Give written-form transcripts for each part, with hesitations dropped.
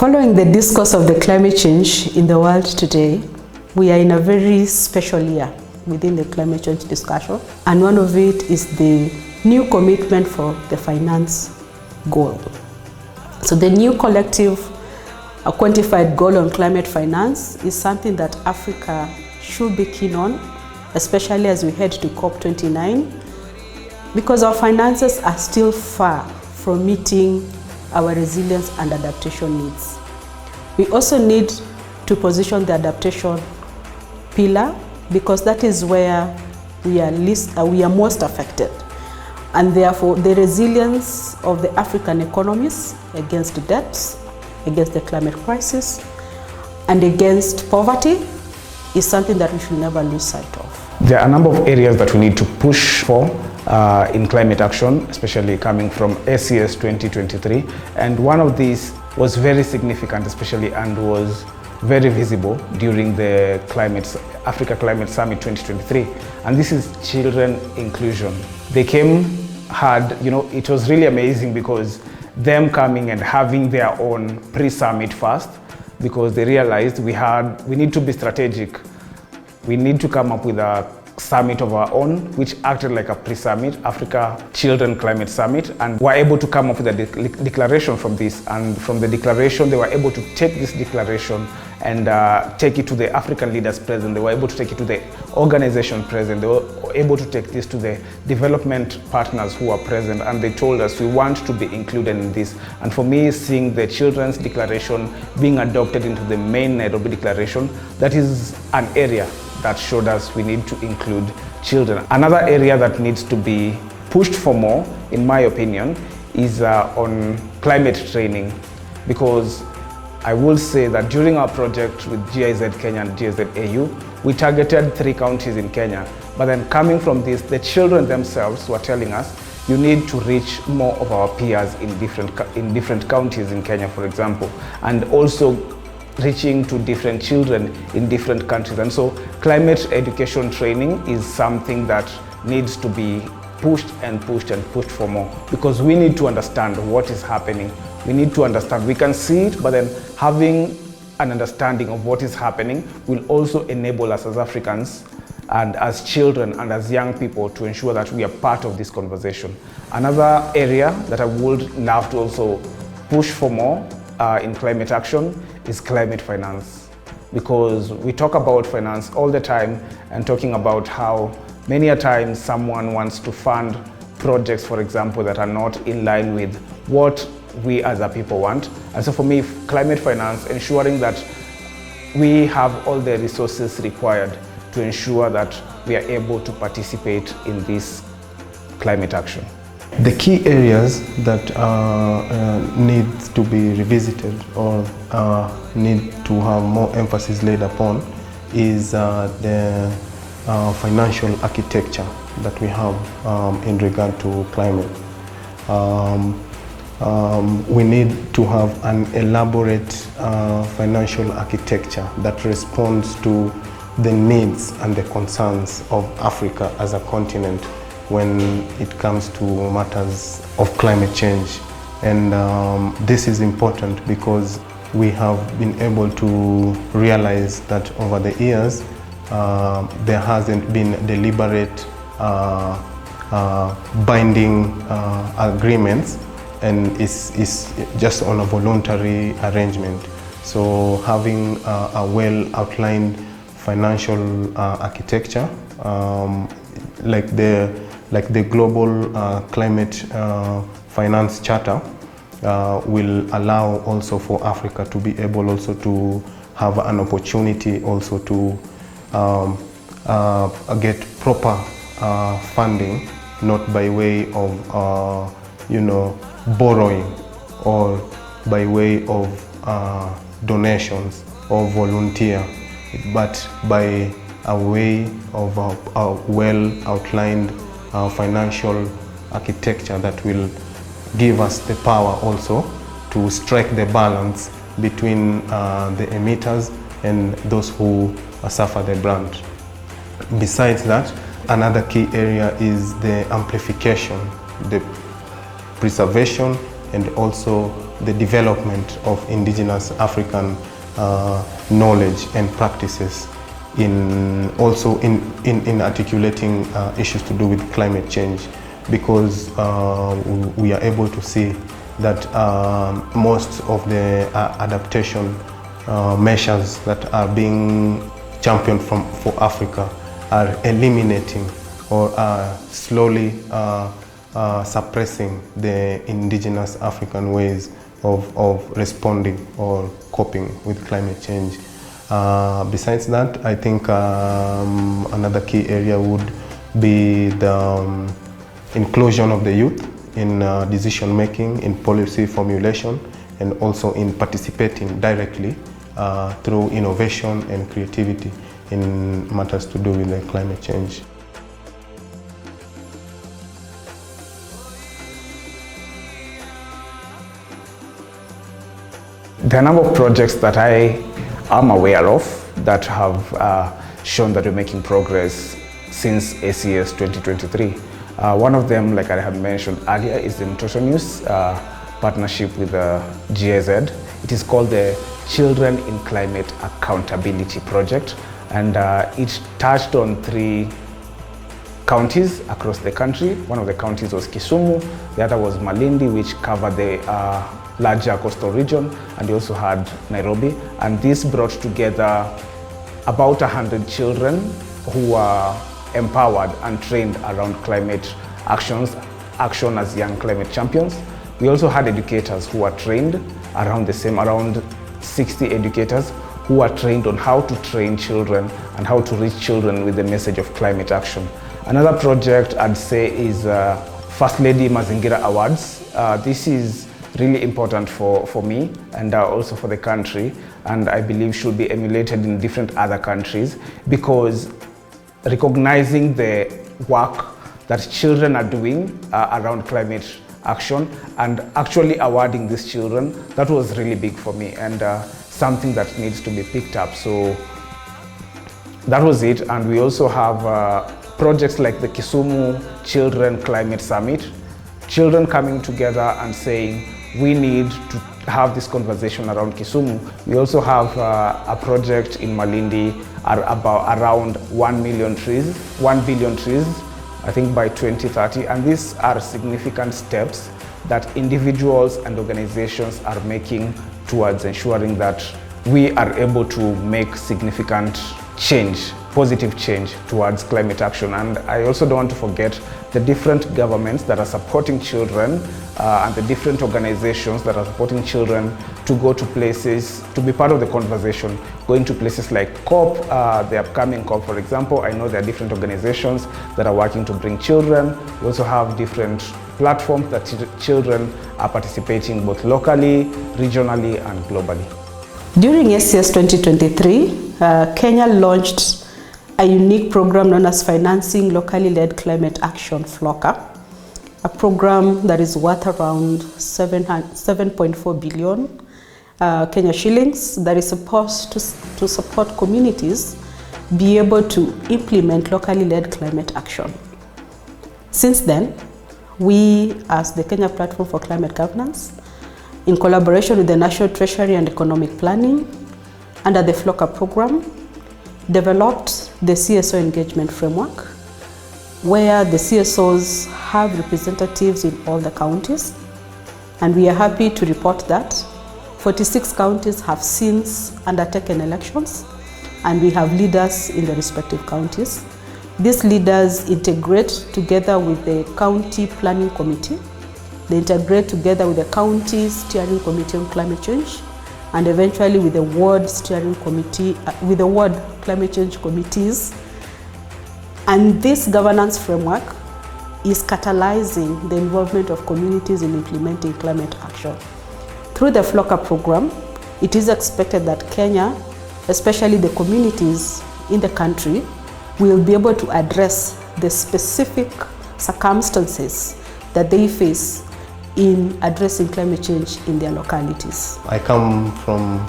Following the discourse of the climate change in the world today, we are in a very special year within the climate change discussion, and one of it is the new commitment for the finance goal. So the new collective quantified goal on climate finance is something that Africa should be keen on, especially as we head to COP29, because our finances are still far from meeting our resilience and adaptation needs. We also need to position the adaptation pillar, because that is where we are most affected, and therefore the resilience of the African economies against debts, against the climate crisis, and against poverty is something that we should never lose sight of. There are a number of areas that we need to push for in climate action, especially coming from ACS 2023, and one of these was very significant, especially, and was very visible during the Africa Climate Summit 2023, and this is children inclusion. They came hard, it was really amazing, because them coming and having their own pre-summit first, because they realized we need to be strategic. We need to come up with a summit of our own, which acted like a pre-summit, Africa Children Climate Summit, and were able to come up with a declaration from this. And from the declaration, they were able to take this declaration and take it to the African leaders present. They were able to take it to the organization present. They were able to take this to the development partners who are present, and they told us we want to be included in this. And for me, seeing the children's declaration being adopted into the main Nairobi declaration, that is an area that showed us we need to include children. Another area that needs to be pushed for more, in my opinion, is on climate training, because I will say that during our project with GIZ Kenya and GIZ AU, we targeted 3 counties in Kenya. But then coming from this, the children themselves were telling us, you need to reach more of our peers in different counties in Kenya, for example, and also reaching to different children in different countries. And so climate education training is something that needs to be pushed and pushed and pushed for more, because we need to understand what is happening. We need to understand, we can see it, but then having an understanding of what is happening will also enable us as Africans and as children and as young people to ensure that we are part of this conversation. Another area that I would love to also push for more in climate action is climate finance, because we talk about finance all the time and talking about how many a time someone wants to fund projects, for example, that are not in line with what we as a people want. And so for me, climate finance, ensuring that we have all the resources required to ensure that we are able to participate in this climate action. The key areas that need to be revisited or need to have more emphasis laid upon is the financial architecture that we have in regard to climate. We need to have an elaborate financial architecture that responds to the needs and the concerns of Africa as a continent when it comes to matters of climate change. And this is important because we have been able to realize that over the years there hasn't been deliberate binding agreements, and it's just on a voluntary arrangement. So having a well outlined financial architecture like the global climate finance charter will allow also for Africa to be able also to have an opportunity also to get proper funding, not by way of borrowing or by way of donations or volunteer, but by a way of a well outlined financial architecture that will give us the power also to strike the balance between the emitters and those who suffer the brunt. Besides that, another key area is the amplification, the preservation, and also the development of indigenous African knowledge and practices in articulating issues to do with climate change, because we are able to see that most of the adaptation measures that are being championed for Africa are eliminating or are slowly suppressing the indigenous African ways of responding or coping with climate change. Besides that, I think another key area would be the inclusion of the youth in decision making, in policy formulation, and also in participating directly through innovation and creativity in matters to do with the climate change. There are a number of projects that I am aware of that have shown that we're making progress since ACS 2023. One of them, like I had mentioned earlier, is the Nutritionist partnership with the GIZ. It is called the Children in Climate Accountability Project, and it touched on 3 counties across the country. One of the counties was Kisumu, the other was Malindi, which covered the larger coastal region, and we also had Nairobi. And this brought together about 100 children who were empowered and trained around climate action as young climate champions. We also had educators who were trained around 60 educators who are trained on how to train children and how to reach children with the message of climate action. Another project I'd say is First Lady Mazingira Awards. This is really important for me and also for the country, and I believe should be emulated in different other countries, because recognizing the work that children are doing around climate action and actually awarding these children, that was really big for me and something that needs to be picked up. So that was it. And we also have projects like the Kisumu Children Climate Summit, children coming together and saying we need to have this conversation around Kisumu. We also have a project in Malindi around 1 billion trees, I think by 2030, and these are significant steps that individuals and organizations are making towards ensuring that we are able to make significant change, positive change towards climate action. And I also don't want to forget the different governments that are supporting children and the different organizations that are supporting children to go to places, to be part of the conversation, going to places like COP, the upcoming COP, for example. I know there are different organizations that are working to bring children. We also have different platforms that children are participating both locally, regionally, and globally. During ACS 2023, Kenya launched a unique program known as Financing Locally Led Climate Action FLOCA, a program that is worth around 7.4 billion Kenya shillings, that is supposed to support communities be able to implement locally led climate action. Since then, we as the Kenya Platform for Climate Governance, in collaboration with the National Treasury and Economic Planning, under the FLOCA program, developed the CSO engagement framework, where the CSOs have representatives in all the counties. And we are happy to report that 46 counties have since undertaken elections, and we have leaders in the respective counties. These leaders integrate together with the county planning committee. They integrate together with the county steering committee on climate change, and eventually with the ward steering committee, with the ward climate change committees. And this governance framework is catalyzing the involvement of communities in implementing climate action. Through the FLOCA program, it is expected that Kenya, especially the communities in the country, will be able to address the specific circumstances that they face in addressing climate change in their localities. I come from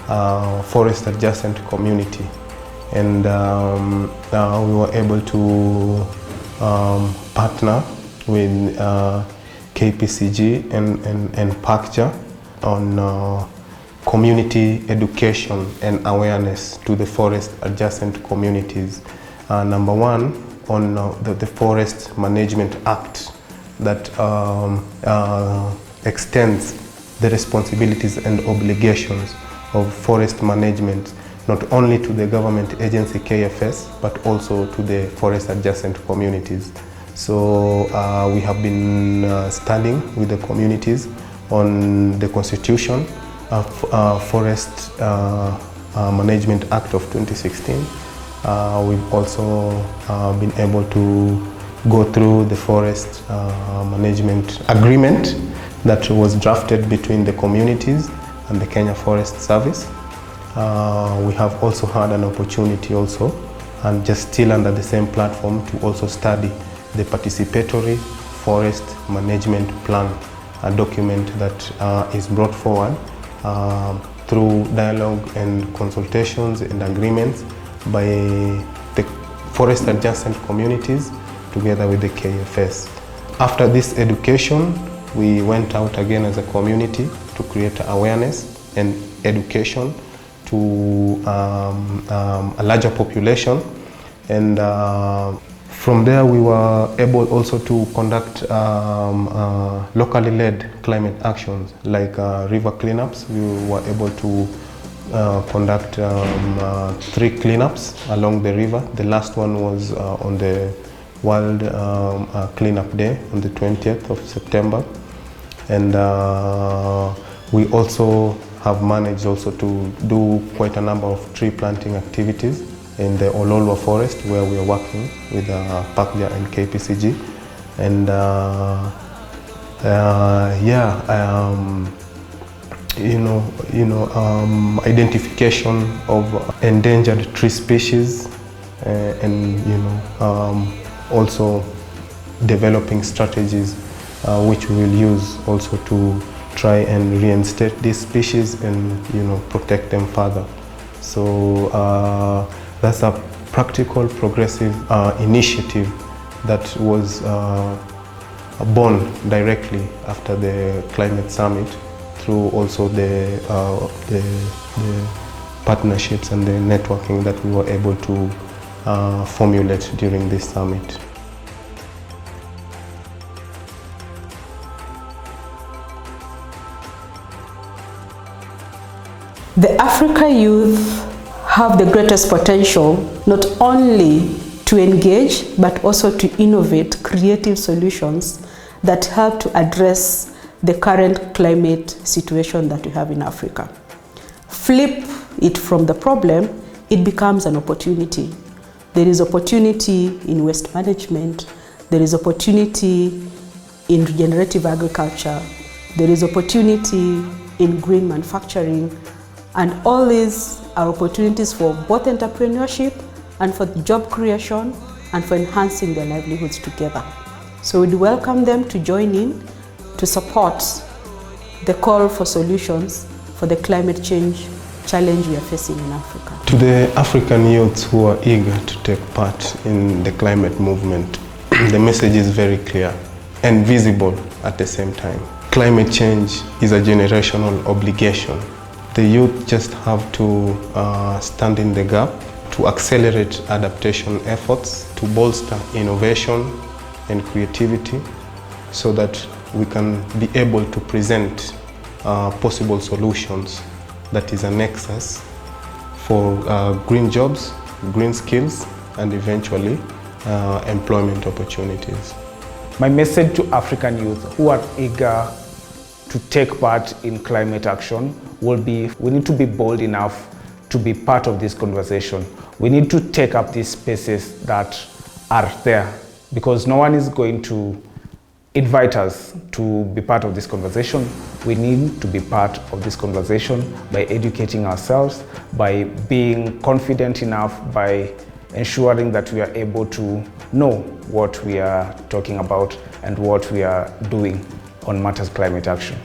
a forest adjacent community, and we were able to partner with KPCG and PACJA on community education and awareness to the forest adjacent communities. Number one, on the Forest Management Act that extends the responsibilities and obligations of forest management not only to the government agency KFS but also to the forest adjacent communities. So we have been studying with the communities on the Constitution of Forest Management Act of 2016. We've also been able to go through the Forest Management Agreement that was drafted between the communities and the Kenya Forest Service. We have also had an opportunity also, and just still under the same platform, to also study the Participatory Forest Management Plan, a document that is brought forward through dialogue and consultations and agreements by the forest adjacent communities together with the KFS. After this education, we went out again as a community to create awareness and education to a larger population, and from there we were able also to conduct locally led climate actions like river cleanups. We were able to conduct 3 cleanups along the river. The last one was on the World Cleanup Day on the 20th of September, and we also have managed also to do quite a number of tree planting activities in the Ololwa forest, where we are working with PACJA and KPCG, and identification of endangered tree species, and also developing strategies which we will use also to try and reinstate these species and protect them further. So that's a practical, progressive initiative that was born directly after the climate summit, through also the partnerships and the networking that we were able to formulate during this summit. The Africa youth have the greatest potential not only to engage but also to innovate creative solutions that help to address the current climate situation that we have in Africa. Flip it from the problem, it becomes an opportunity. There is opportunity in waste management, there is opportunity in regenerative agriculture, there is opportunity in green manufacturing, and all these are opportunities for both entrepreneurship and for job creation and for enhancing their livelihoods together. So we'd welcome them to join in to support the call for solutions for the climate change challenge we are facing in Africa. To the African youths who are eager to take part in the climate movement, the message is very clear and visible at the same time. Climate change is a generational obligation. The youth just have to stand in the gap to accelerate adaptation efforts, to bolster innovation and creativity, so that we can be able to present possible solutions that is a nexus for green jobs, green skills, and eventually employment opportunities. My message to African youth who are eager to take part in climate action will be, we need to be bold enough to be part of this conversation. We need to take up these spaces that are there, because no one is going to invite us to be part of this conversation. We need to be part of this conversation by educating ourselves, by being confident enough, by ensuring that we are able to know what we are talking about and what we are doing on matters climate action.